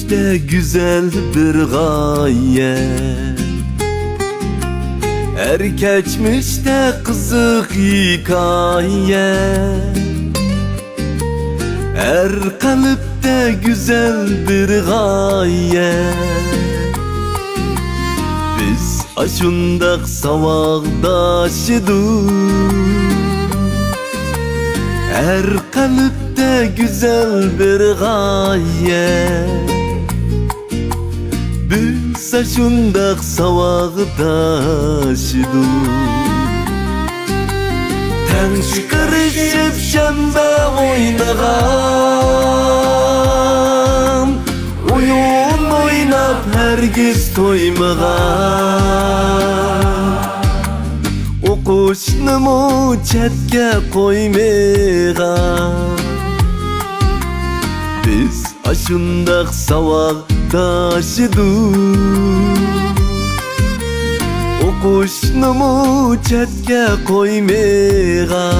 geçmişte güzel bir gaye, geçmişte kızık hikaye. Kalpte güzel bir gaye, biz aşındak savakdaşıdık. Kalpte güzel bir gaye, biz aşındak savakdaşıdık. Kırışıp şembe oynağam, oyun oynap herkes toymağam. O qo'shnimu chetga qo'ymag'am, biz ashundaq savodoshidik. O qo'shnimu chetga qo'ymag'am,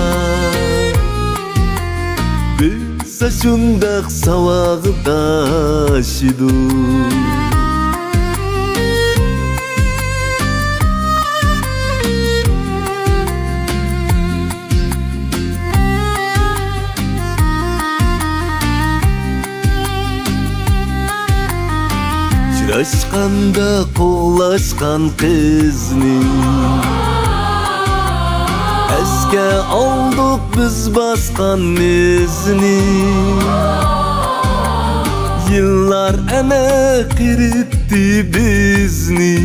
biz ashundaq savodoshidik. Uchrashganda qo'llashgan qizni esga oldik biz bosgan izni. Yillar ana kiritdi bizni,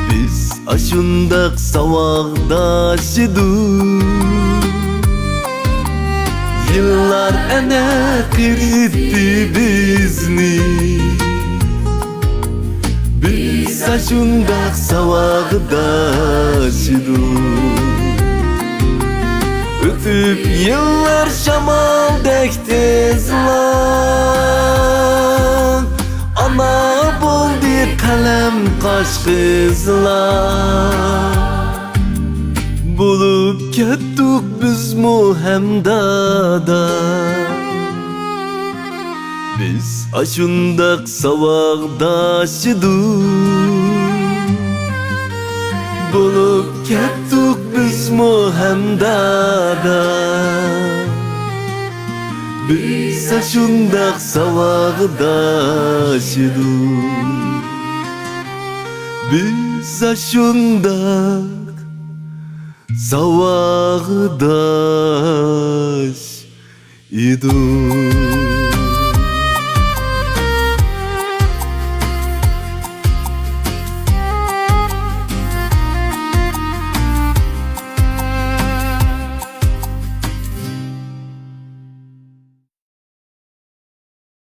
biz ashundaq savodoshidik. Yıllar ana kiritdi bizni, biz ashundaq savodoshidik. Ötüp yıllar shamoldek tezlan, ana bo'ldi qalam qosh qizlar. Bulup kettik bizmu hemdada, biz ashundaq savodoshidik. Bulup kettik bizmu hemdada, biz ashundaq savodoshidik. Biz ashundaq savagdaş idim.